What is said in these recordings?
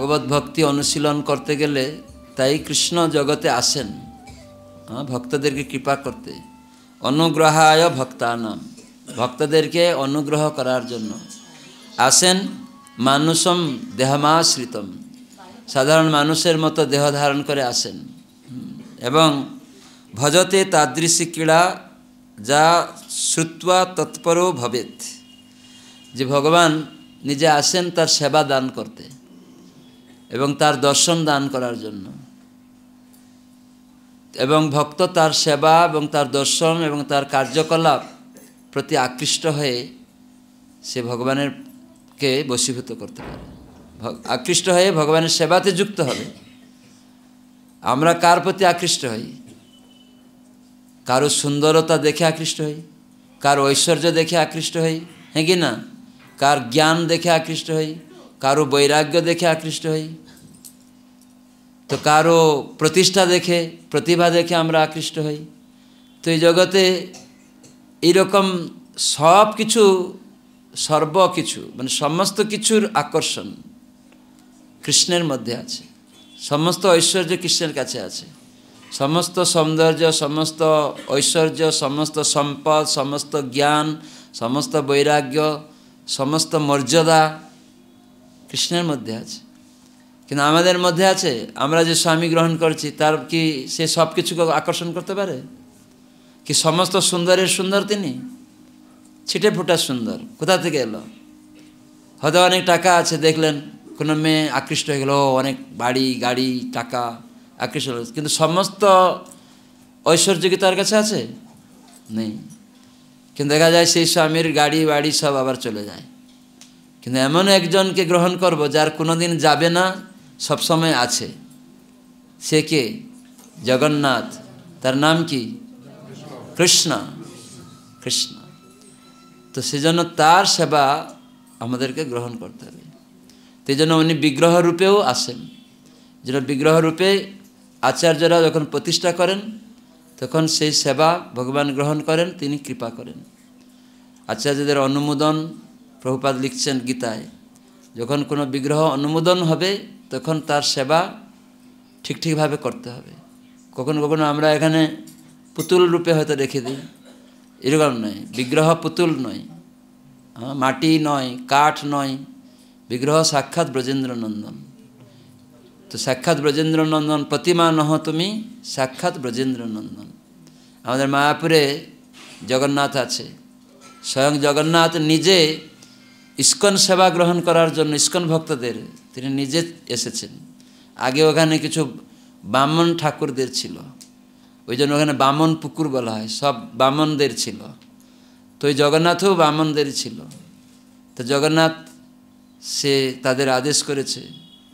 ভগবত ভক্তি অনুশীলন করতে গেলে তাই কৃষ্ণ জগতে আসেন ভক্তদেরকে কৃপা করতে। অনুগ্রহায় ভক্তানাম, ভক্তদেরকে অনুগ্রহ করার জন্য আসেন। মানুষম দেহমাশ্রিতম, সাধারণ মানুষের মতো দেহ ধারণ করে আসেন। এবং ভজতে তাদৃশী ক্রীড়া যা শ্রুত্বা তৎপরো ভবেত, যে ভগবান নিজে আসেন তার সেবা দান করতে এবং তার দর্শন দান করার জন্য, এবং ভক্ত তার সেবা এবং তার দর্শন এবং তার কার্যকলাপ প্রতি আকৃষ্ট হয়ে সে ভগবানের কে বশীভূত করতে পারে, আকৃষ্ট হয়ে ভগবানের সেবাতে যুক্ত হবে। আমরা কার প্রতি আকৃষ্ট হই? কারো সুন্দরতা দেখে আকৃষ্ট হই, কার ঐশ্বর্য দেখে আকৃষ্ট হই, হ্যাঁ কি না? কার জ্ঞান দেখে আকৃষ্ট হই, কারো বৈরাগ্য দেখে আকৃষ্ট হই, তো কারো প্রতিষ্ঠা দেখে, প্রতিভা দেখে আমরা আকৃষ্ট হই। তো এই জগতে এইরকম সব কিছু, সর্বকিছু মানে সমস্ত কিছুর আকর্ষণ কৃষ্ণের মধ্যে আছে। সমস্ত ঐশ্বর্য কৃষ্ণের কাছে আছে, সমস্ত সৌন্দর্য, সমস্ত ঐশ্বর্য, সমস্ত সম্পদ, সমস্ত জ্ঞান, সমস্ত বৈরাগ্য, সমস্ত মর্যাদা কৃষ্ণের মধ্যে আছে। কিন্তু আমাদের মধ্যে আছে? আমরা যে স্বামী গ্রহণ করছি তার কি সে সব কিছুকে আকর্ষণ করতে পারে? কি সমস্ত সুন্দরের সুন্দর তিনি? ছিটে ফোটা সুন্দর কোথা থেকে এলো? হয়তো অনেক টাকা আছে, দেখলেন কোনো মেয়ে আকৃষ্ট হয়ে গেল, অনেক বাড়ি গাড়ি টাকা আকৃষ্ট হল, কিন্তু সমস্ত ঐশ্বর্য কি তার কাছে আছে? নেই। কিন্তু দেখা যায় সেই স্বামীর গাড়ি বাড়ি সব আবার চলে যায়। কিন্তু এমন একজনকে গ্রহণ করব যার কোনোদিন যাবে না, সবসময় আছে। সে কে? জগন্নাথ। তার নাম কি? কৃষ্ণ। কৃষ্ণ। তো সেজন্য তার সেবা আমাদেরকে গ্রহণ করতে হবে। সেই জন্য উনি বিগ্রহ রূপেও আসেন। যেটা বিগ্রহ রূপে আচার্যরা যখন প্রতিষ্ঠা করেন তখন সেই সেবা ভগবান গ্রহণ করেন, তিনি কৃপা করেন। আচার্যদের অনুমোদন প্রভুপাদ লিখছেন গীতায়, যখন কোনো বিগ্রহ অনুমোদন হবে তখন তার সেবা ঠিকভাবে করতে হবে। কখনো কখনো আমরা এখানে পুতুল রূপে হয়তো রেখে দিই, এরকম নয়। বিগ্রহ পুতুল নয়, মাটি নয়, কাঠ নয়, বিগ্রহ সাক্ষাৎ ব্রজেন্দ্র নন্দন। তো সাক্ষাৎ ব্রজেন্দ্র নন্দন, প্রতিমা নহ তুমি সাক্ষাৎ ব্রজেন্দ্র নন্দন। আমাদের মায়াপুরে জগন্নাথ আছে। স্বয়ং জগন্নাথ নিজে ইস্কন সেবা গ্রহণ করার জন্য ইস্কন ভক্তদের তিনি নিজে এসেছেন। আগে ওখানে কিছু বামন ঠাকুরদের ছিল, ওই জন্য ওখানে বামন পুকুর বলা হয়, সব বামনদের ছিল। তো ওই জগন্নাথও বামনদের ছিল। তো জগন্নাথ সে তাদের আদেশ করেছে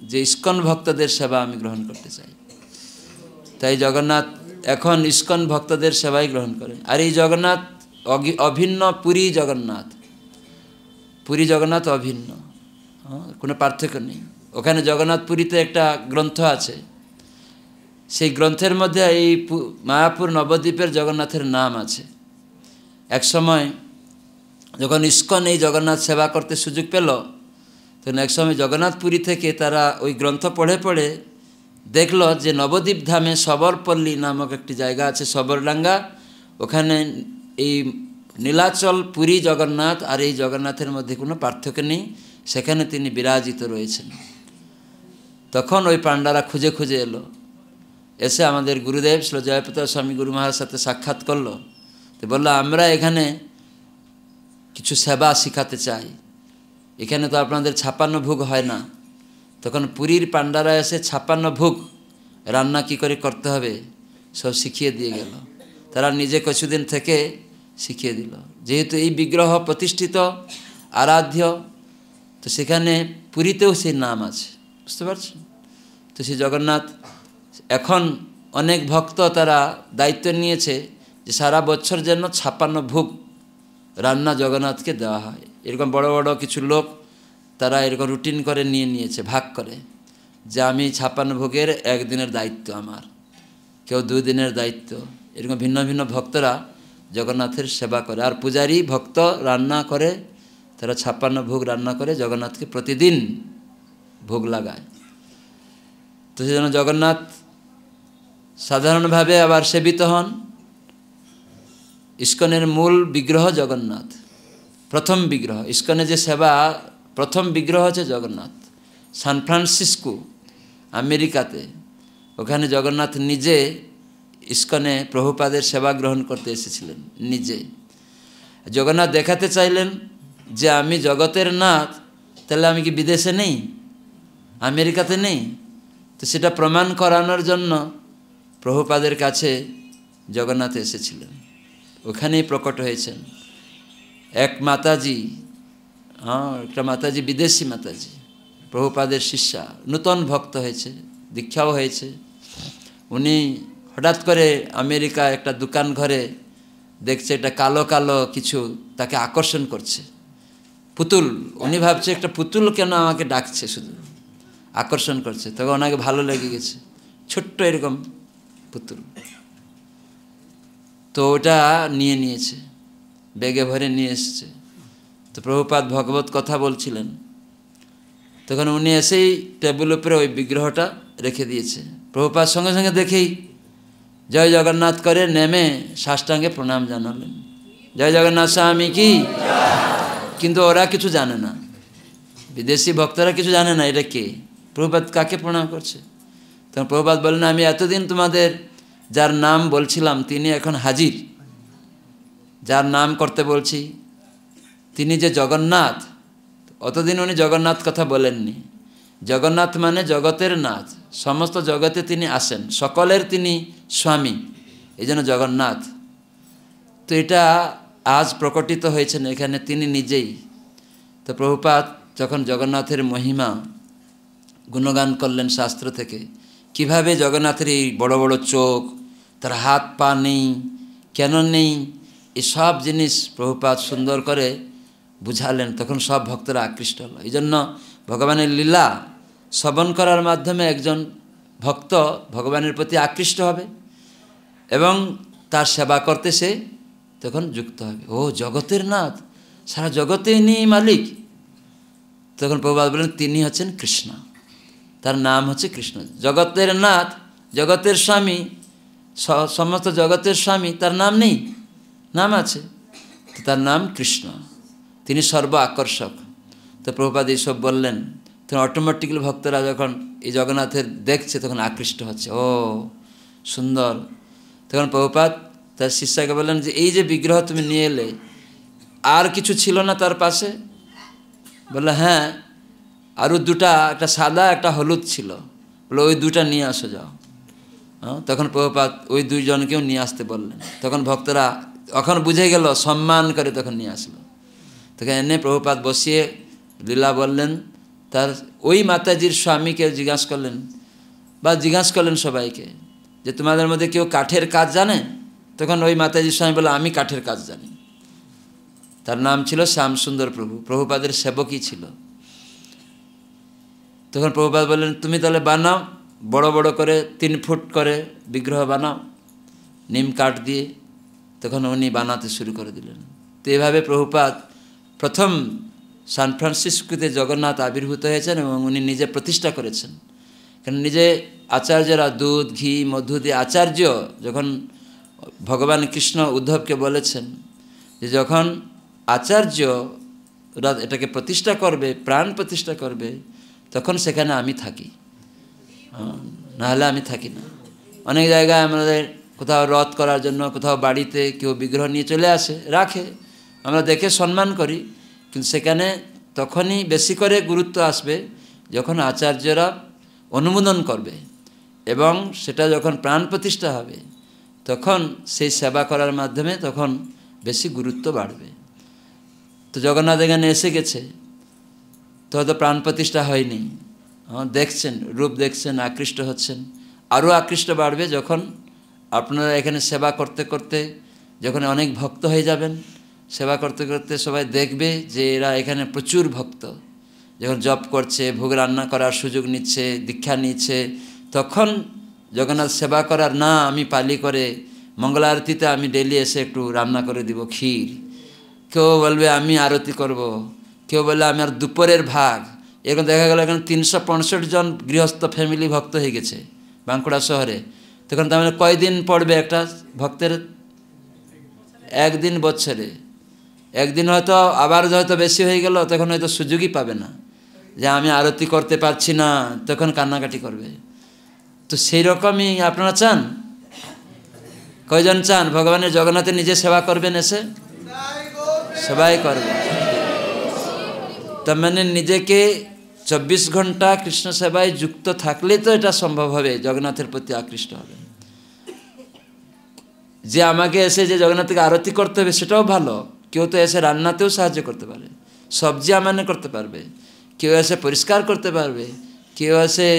যে ইস্কন ভক্তদের সেবা আমি গ্রহণ করতে চাই। তাই জগন্নাথ এখন ইস্কন ভক্তদের সেবাই গ্রহণ করেন। আর এই জগন্নাথ অভিন্ন পুরী জগন্নাথ, পুরী জগন্নাথ অভিন্ন, কোনো পার্থক্য নেই। ওখানে জগন্নাথ পুরীতে একটা গ্রন্থ আছে, সেই গ্রন্থের মধ্যে এই মায়াপুর নবদ্বীপের জগন্নাথের নাম আছে। এক সময় যখন ইস্কন এই জগন্নাথ সেবা করতে সুযোগ পেল, তখন এক সময় জগন্নাথপুরী থেকে তারা ওই গ্রন্থ পড়ে পড়ে দেখল যে নবদ্বীপ ধামে সবরপল্লী নামক একটি জায়গা আছে, সবরডাঙ্গা, ওখানে এই নীলাচল পুরী জগন্নাথ আর এই জগন্নাথের মধ্যে কোনো পার্থক্য নেই, সেখানে তিনি বিরাজিত রয়েছেন। তখন ওই পাণ্ডারা খুঁজে খুঁজে এলো, এসে আমাদের গুরুদেব শ্রী জয়প্রতাপ স্বামী গুরু মহারাজের সাথে সাক্ষাৎ করলো। তো বললো, আমরা এখানে কিছু সেবা শিখাতে চাই, এখানে তো আপনাদের 56 ভোগ হয় না। তখন পুরীর পাণ্ডারা এসে 56 ভোগ রান্না কী করে করতে হবে সব শিখিয়ে দিয়ে গেল। তারা নিজে কিছুদিন থেকে শিখিয়ে দিল। যেহেতু এই বিগ্রহ প্রতিষ্ঠিত আরাধ্য, তো সেখানে পুরীতেও সেই নাম আছে, বুঝতে পারছেন? তো সেই জগন্নাথ এখন অনেক ভক্ত তারা দায়িত্ব নিয়েছে যে সারা বছর যেন 56 ভোগ রান্না জগন্নাথকে দেওয়া হয়। এরকম বড় বড় কিছু লোক তারা এরকম রুটিন করে নিয়েছে, ভাগ করে, যে আমি 56 ভোগের একদিনের দায়িত্ব আমার, কেউ 2 দিনের দায়িত্ব, এরকম ভিন্ন ভিন্ন ভক্তরা জগন্নাথের সেবা করে। আর পূজারী ভক্ত রান্না করে, তারা 56 ভোগ রান্না করে জগন্নাথকে প্রতিদিন ভোগ লাগায়। তো সেজন্য জগন্নাথ সাধারণভাবে আবার সেবিত হন। ইস্কনের মূল বিগ্রহ জগন্নাথ, প্রথম বিগ্রহ। ইস্কনে যে সেবা প্রথম বিগ্রহ হচ্ছে জগন্নাথ। সান ফ্রান্সিসকো আমেরিকাতে, ওখানে জগন্নাথ নিজে ইস্কনে প্রভুপাদের সেবা গ্রহণ করতে এসেছিলেন নিজে। জগন্নাথ দেখাতে চাইলেন যে আমি জগতের নাথ, তাহলে আমি কি বিদেশে নেই, আমেরিকাতে নেই? তো সেটা প্রমাণ করানোর জন্য প্রভুপাদের কাছে জগন্নাথ এসেছিলেন, ওখানেই প্রকট হয়েছেন। এক মাতাজি, একটা মাতাজি বিদেশি মাতাজি, প্রভুপাদের শিষ্যা, নূতন ভক্ত হয়েছে, দীক্ষাও হয়েছে। উনি হঠাৎ করে আমেরিকা একটা দোকান ঘরে দেখছে এটা কালো কালো কিছু তাকে আকর্ষণ করছে, পুতুল। উনি ভাবছে একটা পুতুল কেন আমাকে ডাকছে, শুধু আকর্ষণ করছে। তখন ওনাকে ভালো লেগে গেছে, ছোট্ট এরকম পুতুল। তো ওটা নিয়ে নিয়েছে, ব্যাগে ভরে নিয়ে এসেছে। তো প্রভুপাদ ভগবত কথা বলছিলেন, তখন উনি এসেই টেবিল উপরে ওই বিগ্রহটা রেখে দিয়েছে। প্রভুপাদ সঙ্গে সঙ্গে দেখেই জয় জগন্নাথ করে নেমে সাষ্টাঙ্গে প্রণাম জানালেন, জয় জগন্নাথ স্বামী কি। কিন্তু ওরা কিছু জানে না, বিদেশি ভক্তরা কিছু জানে না এটা কে, প্রভুপাদ কাকে প্রণাম করছে। তখন প্রভুপাদ বললেন, আমি এতদিন তোমাদের যার নাম বলছিলাম তিনি এখন হাজির, যার নাম করতে বলছি তিনি যে জগন্নাথ। অতদিন উনি জগন্নাথ কথা বলেননি। জগন্নাথ মানে জগতের নাথ, সমস্ত জগতে তিনি আসেন, সকলের তিনি স্বামী, এই জন্য জগন্নাথ। তো এটা আজ প্রকটিত হয়েছেন এখানে তিনি নিজেই। তো প্রভুপাদ যখন জগন্নাথের মহিমা গুণগান করলেন শাস্ত্র থেকে, কিভাবে জগন্নাথের এই বড় বড় চোখ, তার হাত পা নেই, কেন নেই, এসব জিনিস প্রভুপাদ সুন্দর করে বুঝালেন। তখন সব ভক্তরা আকৃষ্ট হলো। এই জন্য ভগবানের লীলা শ্রবণ করার মাধ্যমে একজন ভক্ত ভগবানের প্রতি আকৃষ্ট হবে এবং তার সেবা করতে সে তখন যুক্ত হবে। ও জগতের নাথ, সারা জগতে ইনি মালিক। তখন প্রভুপাদ বলেন তিনি হচ্ছেন কৃষ্ণ, তার নাম হচ্ছে কৃষ্ণ। জগতের নাথ, জগতের স্বামী, সমস্ত জগতের স্বামী, তার নাম নেই? নাম আছে, তার নাম কৃষ্ণ, তিনি সর্ব আকর্ষক। তো প্রভুপাদ এইসব বললেন, তখন অটোমেটিক্যালি ভক্তরা যখন এই জগন্নাথের দেখছে তখন আকৃষ্ট হচ্ছে, ও সুন্দর। তখন প্রভুপাদ তার শিষ্যকে বললেন যে এই যে বিগ্রহ তুমি নিয়ে এলে, আর কিছু ছিল না তার পাশে? বললো হ্যাঁ, আরও দুটা, একটা সাদা একটা হলুদ ছিল। বলে ওই দুটা নিয়ে আসো যাও। তখন প্রভুপাদ ওই দুইজনকেও নিয়ে আসতে বললেন। তখন ভক্তরা তখন বুঝে গেল, সম্মান করে তখন নিয়ে আসলো। তখন এনে প্রভুপাদ বসিয়ে লীলা বললেন। তার ওই মাতাজির স্বামীকে জিজ্ঞাসা করলেন, বা জিজ্ঞাসা করলেন সবাইকে যে তোমাদের মধ্যে কেউ কাঠের কাজ জানে? তখন ওই মাতাজির স্বামী বলে আমি কাঠের কাজ জানি। তার নাম ছিল শ্যামসুন্দর প্রভু, প্রভুপাদের সেবকই ছিল। তখন প্রভুপাদ বললেন তুমি তাহলে বানাও, বড় বড় করে 3 ফুট করে বিগ্রহ বানাও নিম কাঠ দিয়ে। তখন উনি বানাতে শুরু করে দিলেন। তো এভাবে প্রভুপাদ প্রথম সান ফ্রান্সিসকোতে জগন্নাথ আবির্ভূত হয়েছেন এবং উনি নিজে প্রতিষ্ঠা করেছেন। কারণ নিজে আচার্যরা দুধ ঘি মধু দিয়ে, আচার্য যখন ভগবান কৃষ্ণ উদ্ধবকে বলেছেন যে যখন আচার্যরা এটাকে প্রতিষ্ঠা করবে, প্রাণ প্রতিষ্ঠা করবে, তখন সেখানে আমি থাকি, নাহলে আমি থাকি না। অনেক জায়গায় আমাদের কোথাও রথ করার জন্য কোথাও বাড়িতে কেউ বিগ্রহ নিয়ে চলে আসে, রাখে, আমরা দেখে সম্মান করি, কিন্তু সেখানে তখনই বেশি করে গুরুত্ব আসবে যখন আচার্যরা অনুমোদন করবে এবং সেটা যখন প্রাণ প্রতিষ্ঠা হবে, তখন সেই সেবা করার মাধ্যমে তখন বেশি গুরুত্ব বাড়বে। তো জগন্নাথ এখানে এসে গেছে, তো হয়তো প্রাণ প্রতিষ্ঠা হয়নি, দেখছেন, রূপ দেখছেন, আকৃষ্ট হচ্ছেন। আরও আকৃষ্ট বাড়বে যখন আপনারা এখানে সেবা করতে করতে যখন অনেক ভক্ত হয়ে যাবেন, সেবা করতে করতে সবাই দেখবে যে এরা এখানে প্রচুর ভক্ত। যখন জপ করছে, ভোগ রান্না করার সুযোগ নিচ্ছে, দীক্ষা নিচ্ছে, তখন জগন্নাথ সেবা করার, না আমি পালি করে মঙ্গল আরতিতে আমি ডেলি এসে একটু রান্না করে দিব ক্ষীর, কেউ বলবে আমি আরতি করব, কেউ বলবে আমার দুপুরের ভাগ, এখন দেখা গেল এখানে 365 জন গৃহস্থ ফ্যামিলি ভক্ত হয়ে গেছে বাঁকুড়া শহরে। তখন তার মানে কয়দিন পড়বে একটা ভক্তের? একদিন বছরে। একদিন হয়তো আবার হয়তো বেশি হয়ে গেল, তখন হয়তো সুযোগই পাবে না যে আমি আরতি করতে পারছি না, তখন কান্নাকাটি করবে। তো সেই রকমই আপনারা চান? কয়জন চান ভগবানের জগন্নাথের নিজে সেবা করবেন? এসে সবাই করবে। তার মানে নিজেকে 24 ঘন্টা কৃষ্ণ সেবায় যুক্ত থাকলে তো এটা সম্ভব হবে, জগন্নাথের প্রতি আকৃষ্ট হবে। যে আমাকে এসে যে জগন্নাথকে আরতি করতে হবে সেটাও ভালো, কেউ তো এসে রান্নাতেও সাহায্য করতে পারে, সবজি আমানে করতে পারবে, কেউ এসে পরিষ্কার করতে পারবে, কেউ এসে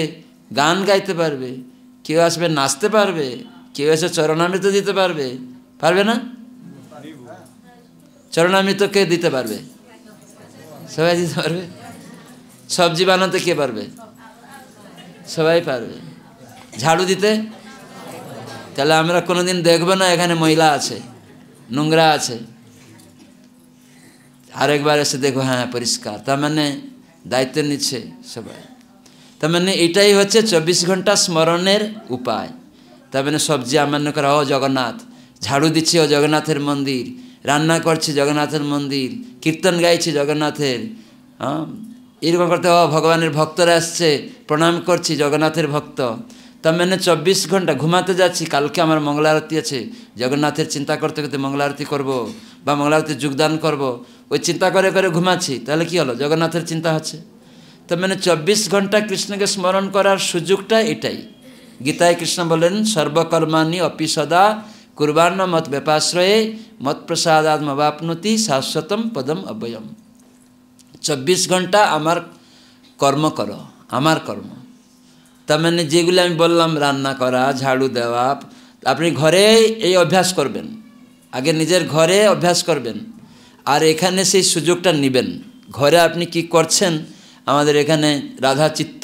গান গাইতে পারবে, কেউ আসবে নাচতে পারবে, কেউ এসে চরণামৃত দিতে পারবে। পারবে না? চরণামৃত কে দিতে পারবে? সবাই দিতে পারবে। সবজি বানাতে কে পারবে? সবাই পারবে। ঝাড়ু দিতে? তাহলে আমরা কোনোদিন দেখবো না এখানে ময়লা আছে, নোংরা আছে, আরেকবার এসে দেখো হ্যাঁ পরিষ্কার। তার মানে দায়িত্ব নিচ্ছে সবাই। তার মানে এটাই হচ্ছে 24 ঘন্টা স্মরণের উপায়। তার মানে সবজি আমান্য করা, ও জগন্নাথ, ঝাড়ু দিচ্ছি ও জগন্নাথের মন্দির, রান্না করছি জগন্নাথের মন্দির, কীর্তন গাইছি জগন্নাথের, এরকম করতে, ও ভগবানের ভক্তরা আসছে প্রণাম করছি জগন্নাথের ভক্ত। তার মানে 24 ঘন্টা ঘুমাতে যাচ্ছি, কালকে আমার মঙ্গলা আরতি আছে, জগন্নাথের চিন্তা করতে করতে মঙ্গলা আরতি করবো বা মঙ্গলা আরতি যোগদান করবো, ওই চিন্তা করে করে ঘুমাচ্ছি, তাহলে কি হলো? জগন্নাথের চিন্তা হচ্ছে। তার মানে 24 ঘন্টা কৃষ্ণকে স্মরণ করার সুযোগটা এটাই। গীতায় কৃষ্ণ বলেন সর্বকর্মাণি অপি সদা কুর্বান্ন মত ব্যাপাশ্রয়ে মত প্রসাদাত্মবাপ্নুতি শাশ্বতম পদম অব্যয়ম। 24 ঘন্টা আমার কর্ম করো, আমার কর্ম। তার মানে যেগুলো আমি বললাম, রান্না করা, ঝাড়ু দেওয়া, আপনি ঘরে এই অভ্যাস করবেন, আগে নিজের ঘরে অভ্যাস করবেন, আর এখানে সেই সুযোগটা নেবেন। ঘরে আপনি কি করছেন? আমাদের এখানে রাধা চিত্ত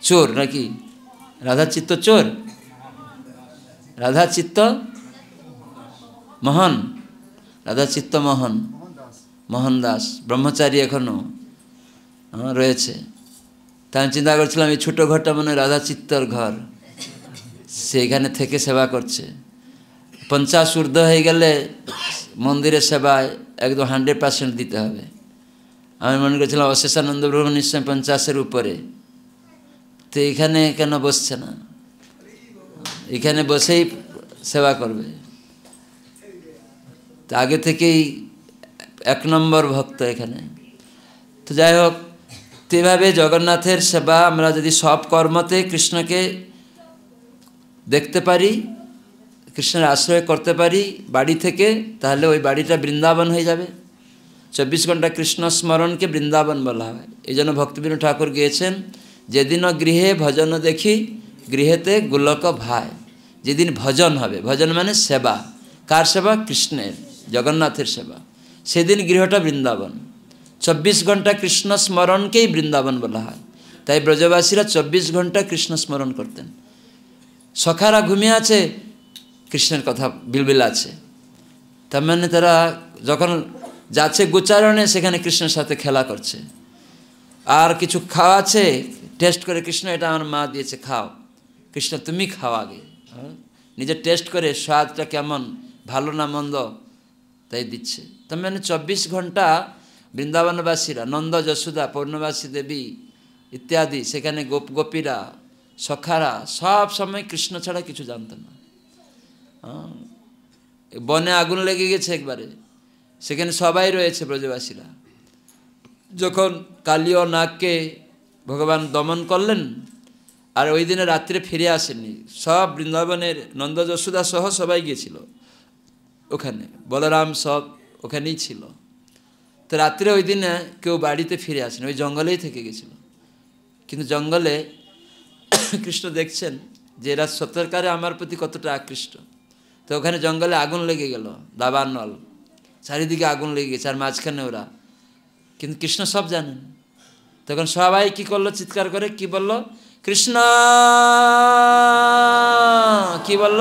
চোর নাকি? রাধা চিত্ত চোর, রাধা চিত্ত মোহন, রাধা চিত্ত মোহন, মোহন দাস ব্রহ্মচারী এখনও রয়েছে। তা আমি চিন্তা করছিলাম এই ছোটো ঘরটা মনে রাধা চিত্তর ঘর, সেইখানে থেকে সেবা করছে। 50 ঊর্ধ্ব হয়ে গেলে মন্দিরের সেবায় একদম 100% দিতে হবে। আমি মনে করছিলাম অশেষানন্দ ব্রহ্ম নিশ্চয় 50-এর উপরে, তো এখানে কেন বসছে না? এখানে বসেই সেবা করবে। তো আগে থেকেই 1 নম্বর ভক্ত এখানে। তো যাই হোক, তো এভাবে জগন্নাথের সেবা আমরা যদি সব কর্মতে কৃষ্ণকে দেখতে পারি, কৃষ্ণের আশ্রয় করতে পারি বাড়ি থেকে, তাহলে ওই বাড়িটা বৃন্দাবন হয়ে যাবে। 24 ঘন্টা কৃষ্ণ স্মরণকে বৃন্দাবন বলা হয়। এই জন্য ভক্তিবিনোদ ঠাকুর গিয়েছেন, যেদিন গৃহে ভজন দেখি গৃহেতে গোলক ভাই। যেদিন ভজন হবে, ভজন মানে সেবা, কার সেবা? কৃষ্ণের, জগন্নাথের সেবা, সেদিন গৃহটা বৃন্দাবন। 24 ঘন্টা কৃষ্ণ স্মরণকেই বৃন্দাবন বলা হয়। তাই ব্রজবাসীরা 24 ঘন্টা কৃষ্ণ স্মরণ করতেন। সখারা ঘুমিয়ে আছে, কৃষ্ণের কথা বিলবিল আছে। তার মানে তারা যখন যাচ্ছে গোচারণে, সেখানে কৃষ্ণের সাথে খেলা করছে। আর কিছু খাওয়াচ্ছে, টেস্ট করে, কৃষ্ণ এটা আমার মা দিয়েছে, খাও। কৃষ্ণ তুমি খাও আগে, নিজে টেস্ট করে স্বাদটা কেমন, ভালো না মন্দ, তাই দিচ্ছে। তার মানে 24 ঘন্টা বৃন্দাবনবাসীরা, নন্দ যশোদা, পূর্ণবাসী দেবী ইত্যাদি, সেখানে গোপীরা, সখারা সব সময় কৃষ্ণ ছাড়া কিছু জানতেন না। বনে আগুন লেগে গেছে একবারে, সেখানে সবাই রয়েছে ব্রজবাসীরা। যখন কালী ও নাগকে ভগবান দমন করলেন, আর ওই দিনে রাত্রে ফিরে আসেননি, সব বৃন্দাবনের নন্দ যশোদা সহ সবাই গিয়েছিল ওখানে, বলরাম সব ওখানেই ছিল। তো রাত্রে ওই দিনে কেউ বাড়িতে ফিরে আসেনি, ওই জঙ্গলেই থেকে গেছিল। কিন্তু জঙ্গলে কৃষ্ণ দেখছেন যে এরা সত্যকারে আমার প্রতি কতটা আকৃষ্ট। তো ওখানে জঙ্গলে আগুন লেগে গেল, দাবার নল, চারিদিকে আগুন লেগে গেছে, আর মাঝখানে ওরা। কিন্তু কৃষ্ণ সব জানেন। তখন সবাই কি করলো? চিৎকার করে কি বলল? কৃষ্ণ, কি বলল?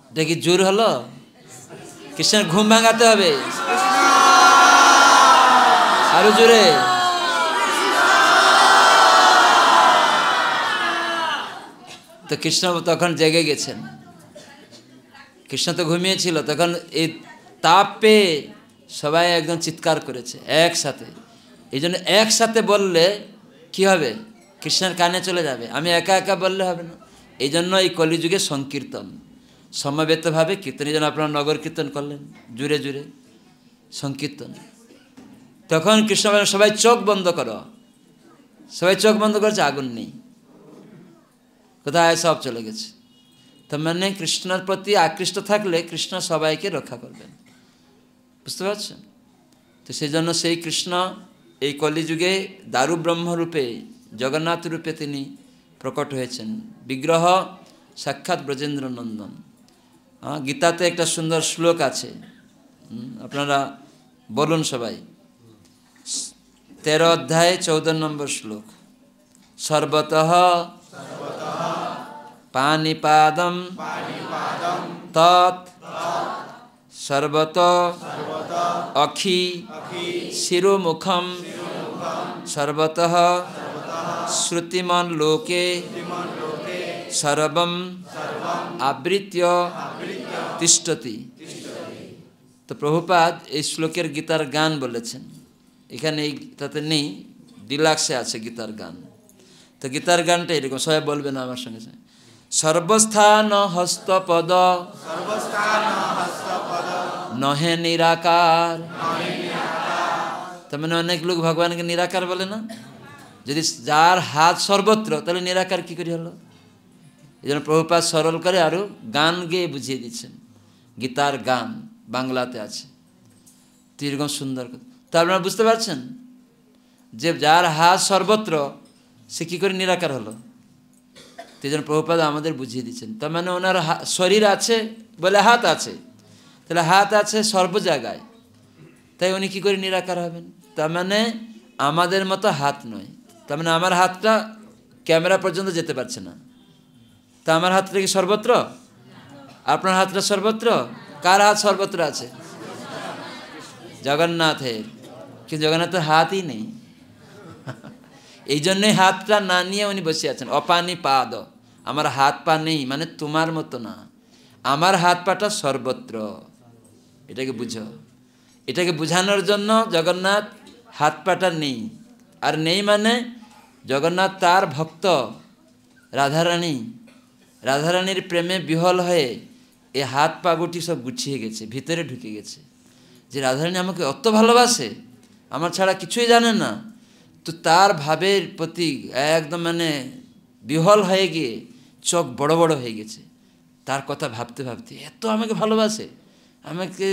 এটা কি জোর হলো? কৃষ্ণের ঘুম ভাঙাতে হবে। আরো জোরে। তো কৃষ্ণ তখন জেগে গেছেন। কৃষ্ণ তো ঘুমিয়েছিল, তখন এই তাপ পেয়ে সবাই একদম চিৎকার করেছে একসাথে। এই জন্য একসাথে বললে কি হবে, কৃষ্ণের কানে চলে যাবে, আমি একা একা বললে হবে না। এই জন্য এই কলিযুগে সংকীর্তন, সমবেতভাবে কীর্তন। এই জন্য আপনারা নগর কীর্তন করলেন, জুড়ে জুড়ে সংকীর্তন। তখন কৃষ্ণ বলেন সবাই চোখ বন্ধ করো। সবাই চোখ বন্ধ করেছে, আগুন নেই, কোথায় সব চলে গেছে। তার মানে কৃষ্ণের প্রতি আকৃষ্ট থাকলে কৃষ্ণ সবাইকে রক্ষা করবেন, বুঝতে পারছেন? তো সেই জন্য সেই কৃষ্ণ এই কলিযুগে দারু ব্রহ্মরূপে, জগন্নাথ রূপে তিনি প্রকট হয়েছেন। বিগ্রহ সাক্ষাৎ ব্রজেন্দ্র নন্দন। গীতাতে একটা সুন্দর শ্লোক আছে, আপনারা বলুন সবাই। 13 অধ্যায় 14 নম্বর শ্লোক। সর্বতঃ পানিপাদম তৎ সর্বত অখি শিরোমুখম সর্বতঃ শ্রুতিমান লোকে সর্বম আবৃত্য তিষ্ঠতি। তো প্রভুপাদ এই শ্লোকের গীতার গান বলেছেন, এখানে এই তাতে নেই, ডিলাক্সে আছে গীতার গান। তো গীতার গানটা এরকম, সবাই বলবেন আমার সঙ্গে সঙ্গে। সর্বস্থান হস্তপদ নহে নিরাকার। তার মানে অনেক লোক ভগবানকে নিরাকার বলে না। যদি যার হাত সর্বত্র, তাহলে নিরাকার কি করে হলো? এই জন্য প্রভুপাদ সরল করে আরো গান গেয়ে বুঝিয়ে দিচ্ছেন। গীতার গান বাংলাতে আছে, তো এরকম সুন্দর। তো আপনারা বুঝতে পারছেন যে যার হাত সর্বত্র সে কী করে নিরাকার হলো? তো এই জন্য প্রভুপাদ আমাদের বুঝিয়ে দিচ্ছেন। তার মানে ওনার শরীর আছে বলে হাত আছে, তাহলে হাত আছে সর্ব জায়গায়, তাই উনি কী করে নিরাকার হবেন? তার মানে আমাদের মতো হাত নয়। তার মানে আমার হাতটা ক্যামেরা পর্যন্ত যেতে পারছে না, তা আমার হাতটা কি সর্বত্র? আপনার হাতটা সর্বত্র? কার হাত সর্বত্র আছে? জগন্নাথের। কিন্তু জগন্নাথের হাতই নেই। এই জন্যই হাতটা না নিয়ে উনি বসে আছেন। অপানি পাদ, আমার হাত পা নেই, মানে তোমার মতো না, আমার হাত পাটা সর্বত্র। এটাকে বুঝো। এটাকে বোঝানোর জন্য জগন্নাথ হাত পাটা নেই। আর নেই মানে জগন্নাথ তার ভক্ত রাধারানী, রাধারানীর প্রেমে বিহল হয়ে এই হাত পা গুটি সব গুছিয়ে গেছে, ভিতরে ঢুকে গেছে, যে রাধারানী আমাকে অত ভালোবাসে, আমার ছাড়া কিছুই জানে না। তো তার ভাবের প্রতি একদম মানে বিহল হয়ে গিয়ে চোখ বড় বড় হয়ে গেছে, তার কথা ভাবতে ভাবতে। এত আমাকে ভালোবাসে, আমাকে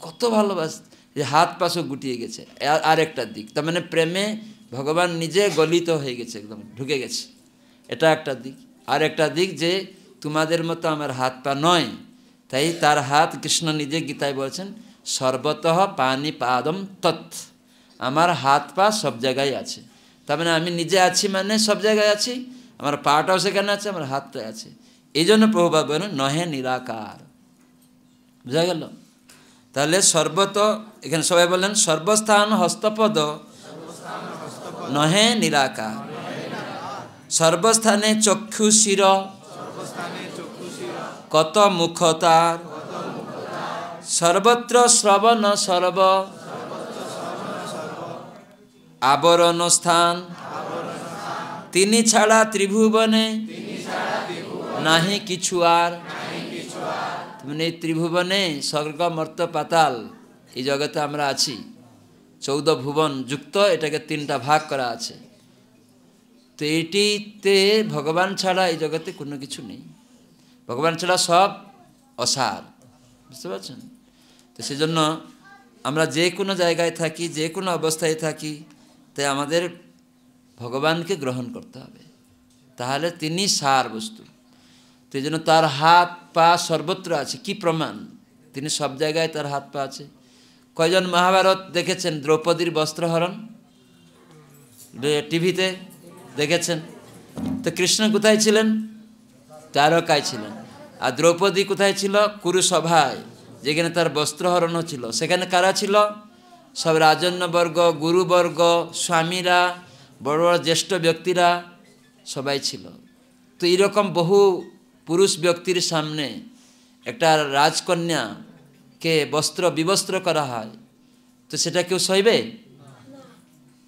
কত ভালোবাসে, যে হাত পা সব গুটিয়ে গেছে। আর একটা দিক, তার মানে প্রেমে ভগবান নিজে গলিত হয়ে গেছে, একদম ঢুকে গেছে। এটা একটা দিক। আর একটা দিক যে তোমাদের মতো আমার হাত পা নয়, তাই তার হাত কৃষ্ণ নিজে গীতায় বলছেন সর্বতঃ পানি পাদম তৎ, আমার হাত পা সব জায়গায় আছে। তার মানে আমি নিজে আছি মানে সব জায়গায় আছি, আমার পাটাও সেখানে আছে, আমার হাতটা আছে। এই জন্য প্রভুপাদ বলেন নহে নিরাকার। বুঝা গেল? তাহলে সর্বত, এখানে সবাই বলেন সর্বস্থান হস্তপদ নহে নিরাকার। সর্বস্থানে চক্ষু শির কত মুখ তার, সর্বত্র শ্রবণ সর্ব আবরণ স্থান, তিনি ছাড়া ত্রিভুবনে নাহি কিছু আর। মানে এই ত্রিভুবনে স্বর্গ মর্ত পাতাল, এই জগতে আমরা আছি, 14 ভুবন যুক্ত, এটাকে 3টা ভাগ করা আছে। তো এইটিতে ভগবান ছাড়া এই জগতে কোনো কিছু নেই, ভগবান ছাড়া সব অসার, বুঝতে পারছেন? তো সেজন্য আমরা যে কোনো জায়গায় থাকি, যে কোনো অবস্থায় থাকি, তাই আমাদের ভগবানকে গ্রহণ করতে হবে, তাহলে তিনি সার বস্তু। তো এই জন্য তার হাত পা সর্বত্র আছে। কি প্রমাণ? তিনি সব জায়গায় তার হাত পা আছে। কয়জন মহাভারত দেখেছেন দ্রৌপদীর বস্ত্রহরণ? টিভিতে দেখেছেন। তো কৃষ্ণ কোথায় ছিলেন? দ্বারকায় ছিলেন। আর দ্রৌপদী কোথায় ছিল? কুরুসভায়, যেখানে তার বস্ত্রহরণ ছিল। সেখানে কারা ছিল? সব রাজন্যবর্গ, গুরুবর্গ, স্বামীরা, বড় বড় জ্যেষ্ঠ ব্যক্তিরা সবাই ছিল। তো এরকম বহু পুরুষ ব্যক্তির সামনে একটা রাজকন্যাকে বস্ত্র বিবস্ত্র করা হয়, তো সেটা কেউ সইবে?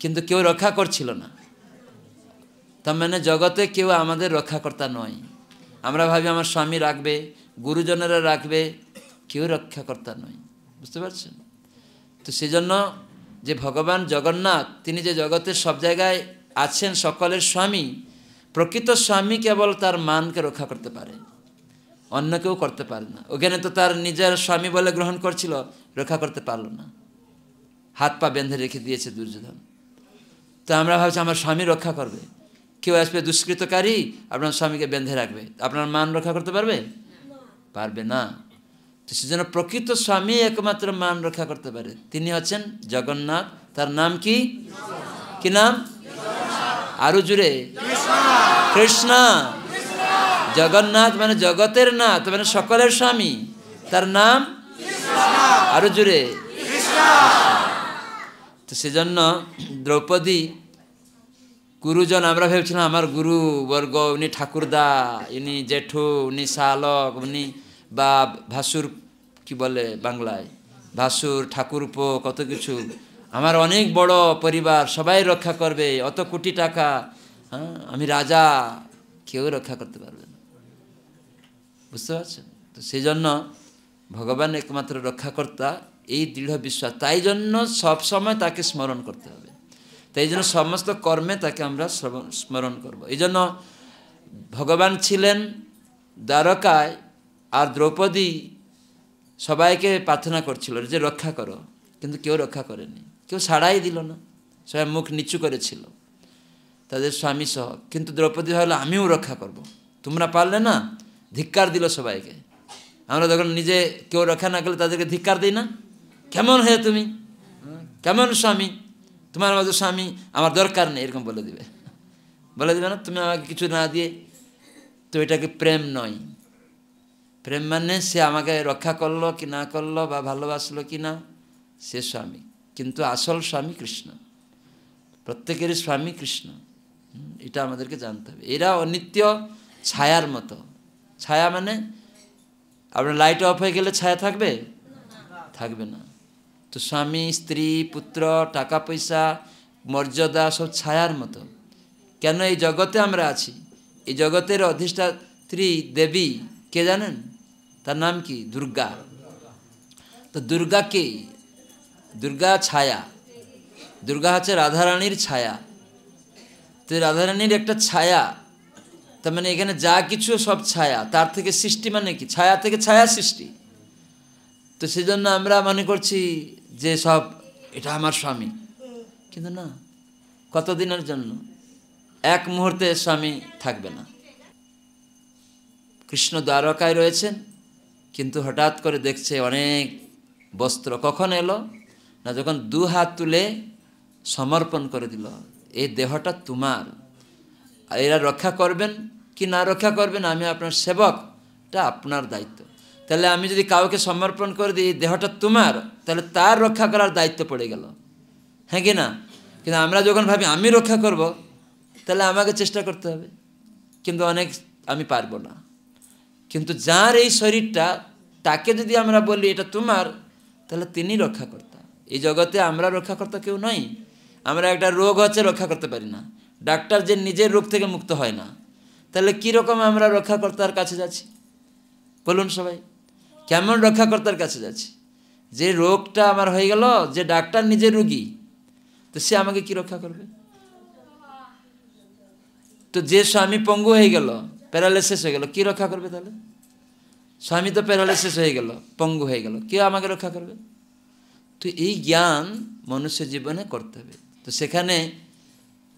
কিন্তু কেউ রক্ষা করছিল না। তার মানে জগতে কেউ আমাদের রক্ষাকর্তা নয়। আমরা ভাবি আমার স্বামী রাখবে, গুরুজনেরা রাখবে, কেউ রক্ষাকর্তা নয়। বুঝতে পারছেন? তো সেজন্য যে ভগবান জগন্নাথ, তিনি যে জগতের সব জায়গায় আছেন, সকলের স্বামী, প্রকৃত স্বামী কেবল তার মানকে রক্ষা করতে পারে, অন্য কেউ করতে পারে না। ওখানে তো তার নিজের স্বামী বলে গ্রহণ করছিল, রক্ষা করতে পারল না, হাত পা বেঁধে রেখে দিয়েছে দুর্যোধন। তো আমরা ভাবছি আমার স্বামী রক্ষা করবে। কেউ আসবে দুষ্কৃতকারী, আপনার স্বামীকে বেঁধে রাখবে, আপনার মান রক্ষা করতে পারবে? পারবে না। তো সেজন্য প্রকৃত স্বামী একমাত্র মান রক্ষা করতে পারে, তিনি হচ্ছেন জগন্নাথ। তার নাম কি? কি নাম? আরো জুড়ে, কৃষ্ণ। জগন্নাথ মানে জগতের নাথ, মানে সকলের স্বামী, তার নাম আরো জুড়ে। তো সেজন্য দ্রৌপদী গুরুজন, আমরা ভেবেছিলাম আমার গুরু বর্গ, উনি ঠাকুরদা, ইনি জেঠু, উনি শালক, উনি বা ভাসুর, কি বলে বাংলায়, ভাসুর, ঠাকুরপো, কত কিছু। আমার অনেক বড় পরিবার, সবাই রক্ষা করবে, অত কোটি টাকা, হ্যাঁ আমি রাজা, কেউ রক্ষা করতে পারবে না। বুঝতে পারছেন? তো সেই জন্য ভগবান একমাত্র রক্ষাকর্তা, এই দৃঢ় বিশ্বাস। তাই জন্য সবসময় তাকে স্মরণ করতে হবে। তাই জন্য সমস্ত কর্মে তাকে আমরা স্মরণ করব। এই জন্য ভগবান ছিলেন দ্বারকায়, আর দ্রৌপদী সবাইকে প্রার্থনা করছিল যে রক্ষা করো, কিন্তু কেউ রক্ষা করেনি, কেউ সাড়াই দিল না, সবাই মুখ নিচু করেছিল তাদের স্বামী সহ। কিন্তু দ্রৌপদী হলো আমিও রক্ষা করব, তোমরা পারলে না, ধিক্কার দিল সবাইকে। আমরা যখন নিজে কেউ রক্ষা না করলে তাদেরকে ধিক্কার দিই না? কেমন হয়ে তুমি, কেমন স্বামী, তোমার মতো স্বামী আমার দরকার নেই, এরকম বলে দিবে না? তুমি আমাকে কিছু না দিয়ে, তো এটাকে প্রেম নয়। প্রেম মানে সে আমাকে রক্ষা করলো কি না করলো, বা ভালোবাসলো কি না, সে স্বামী। কিন্তু আসল স্বামী কৃষ্ণ, প্রত্যেকেরই স্বামী কৃষ্ণ, এটা আমাদেরকে জানতে হবে। এরা অনিত্য ছায়ার মতো। ছায়া মানে আপনার লাইট অফ হয়ে গেলে ছায়া থাকবে? থাকবে না। তো স্বামী, স্ত্রী, পুত্র, টাকা পয়সা, মর্যাদা সব ছায়ার মতো। কেন এই জগতে আমরা আছি? এই জগতের অধিষ্ঠাত্রী দেবী কে জানেন? তার নাম কি? দুর্গা। তো দুর্গা কে? দুর্গা ছায়া। দুর্গা হচ্ছে রাধারানীর ছায়া। তো রাধারানীর একটা ছায়া, তার মানে এখানে যা কিছু সব ছায়া, তার থেকে সৃষ্টি মানে কি? ছায়া থেকে ছায়া সৃষ্টি। তো সেজন্য আমরা মনে করছি যে সব এটা আমার স্বামী, কিন্তু না, কতদিনের জন্য? এক মুহূর্তে স্বামী থাকবে না। কৃষ্ণ দ্বারকায় রয়েছেন, কিন্তু হঠাৎ করে দেখছে অনেক বস্ত্র। কখন এলো না? যখন দু হাত তুলে সমর্পণ করে দিল, এই দেহটা তোমার, এরা রক্ষা করবেন কি না রক্ষা করবেন, আমি আপনার সেবক, এটা আপনার দায়িত্ব। তাহলে আমি যদি কাউকে সমর্পণ করে দিই, দেহটা তোমার, তাহলে তার রক্ষা করার দায়িত্ব পড়ে গেল, হ্যাঁ কি না? কিন্তু আমরা যখন ভাবি আমি রক্ষা করব, তাহলে আমাকে চেষ্টা করতে হবে, কিন্তু অনেক আমি পারবো না। কিন্তু যার এই শরীরটা, তাকে যদি আমরা বলি এটা তোমার, তাহলে তিনি রক্ষাকর্তা। এই জগতে আমরা রক্ষাকর্তা কেউ নই। আমরা একটা রোগ হচ্ছে রক্ষা করতে পারি না, ডাক্তার যে নিজের রোগ থেকে মুক্ত হয় না, তাহলে কীরকম আমরা রক্ষাকর্তার কাছে যাচ্ছি বলুন সবাই? কেমন রক্ষাকর্তার কাছে যাচ্ছি? যে রোগটা আমার হয়ে গেল, যে ডাক্তার নিজের রোগী, তো সে আমাকে কি রক্ষা করবে? তো যে স্বামী পঙ্গু হয়ে গেল, প্যারালাইসিস হয়ে গেল, কি রক্ষা করবে তাহলে? স্বামী তো প্যারালাইসিস হয়ে গেল, পঙ্গু হয়ে গেল, কে আমাকে রক্ষা করবে? তো এই জ্ঞান মনুষ্য জীবনে করতে হবে। তো সেখানে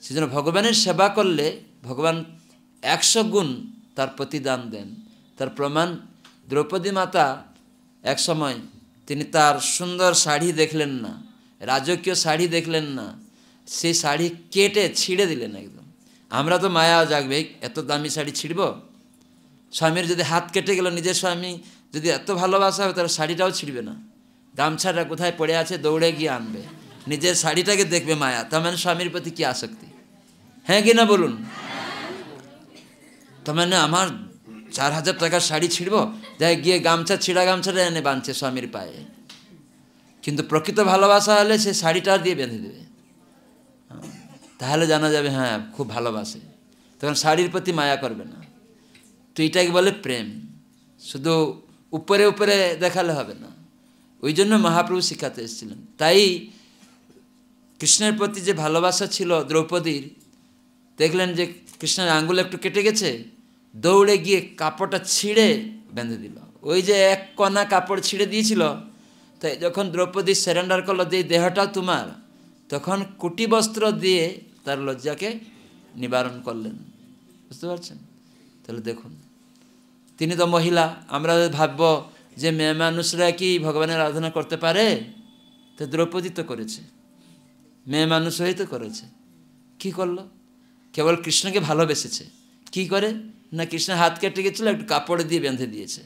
সেজন্য ভগবানের সেবা করলে ভগবান 100 গুণ তার প্রতিদান দেন। তার প্রমাণ দ্রৌপদী মাতা এক সময় তিনি তার সুন্দর শাড়ি দেখলেন না, রাজকীয় শাড়ি দেখলেন না, সেই শাড়ি কেটে ছিঁড়ে দিলেন একদম। আমরা তো মায়া জাগবে, এত দামি শাড়ি ছিঁড়ব? স্বামীর যদি হাত কেটে গেল, নিজের স্বামী যদি এত ভালোবাসা হবে, তাহলে শাড়িটাও ছিঁড়বে না, গামছাটা কোথায় পড়ে আছে দৌড়ে গিয়ে আনবে, নিজের শাড়িটাকে দেখবে মায়া, তার মানে স্বামীর প্রতি কি আসক্তি, হ্যাঁ কি না বলুন? তার মানে আমার 4,000 টাকার শাড়ি ছিঁড়ব, যাই গিয়ে গামছা, ছিঁড়া গামছাটা এনে বাঁধছে স্বামীর পায়ে। কিন্তু প্রকৃত ভালোবাসা হলে সে শাড়িটা দিয়ে বেঁধে দেবে, তাহলে জানা যাবে হ্যাঁ খুব ভালোবাসে, তখন শাড়ির প্রতি মায়া করবে না। তো এটাকে বলে প্রেম, শুধু উপরে উপরে দেখালে হবে না। ওই জন্য মহাপ্রভু শিখাতে এসেছিলেন। তাই কৃষ্ণের প্রতি যে ভালোবাসা ছিল দ্রৌপদীর, দেখলেন যে কৃষ্ণের আঙ্গুল একটু কেটে গেছে, দৌড়ে গিয়ে কাপড়টা ছিঁড়ে বেঁধে দিল। ওই যে এক কণা কাপড় ছিঁড়ে দিয়েছিল, তাই যখন দ্রৌপদী সারেন্ডার করলো যে দেহটাও তোমার, তখন কুটি বস্ত্র দিয়ে তার লজ্জাকে নিবারণ করলেন। বুঝতে পারছেন? তাহলে দেখুন, তিনি তো মহিলা। আমরা ভাবব যে মেয়ে মানুষরা কি ভগবানের আরাধনা করতে পারে? তো দ্রৌপদী তো করেছে, মেয়ে মানুষ হয়েই তো করেছে। কি করলো? কেবল কৃষ্ণকে ভালোবেসেছে। কি করে না, কৃষ্ণের হাত কেটে গেছিলো, একটু কাপড় দিয়ে বেঁধে দিয়েছে,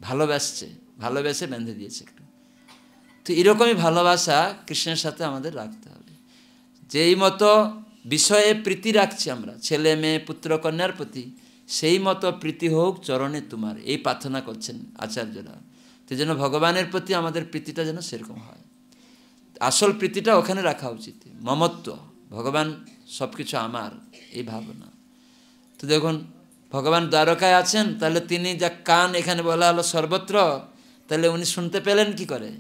ভালোবেসে বেঁধে দিয়েছে একটু। তো এরকমই ভালোবাসা কৃষ্ণের সাথে আমাদের রাখতে হবে। যেই মতো বিষয়ে প্রীতি রাখছি আমরা ছেলে মেয়ে পুত্র কন্যার প্রতি, সেই মতো প্রীতি হোক চরণে তোমার, এই প্রার্থনা করছেন আচার্যরা। তো যেন ভগবানের প্রতি আমাদের প্রীতিটা যেন সেরকম হয়। আসল প্রীতিটা ওখানে রাখা উচিত, মমত্ব, ভগবান সব কিছু আমার, এই ভাবনা। তো দেখুন, ভগবান দ্বারকায় আছেন, তাহলে তিনি যা কান এখানে বলা হলো সর্বত্র, তাহলে উনি শুনতে পেলেন কি করে?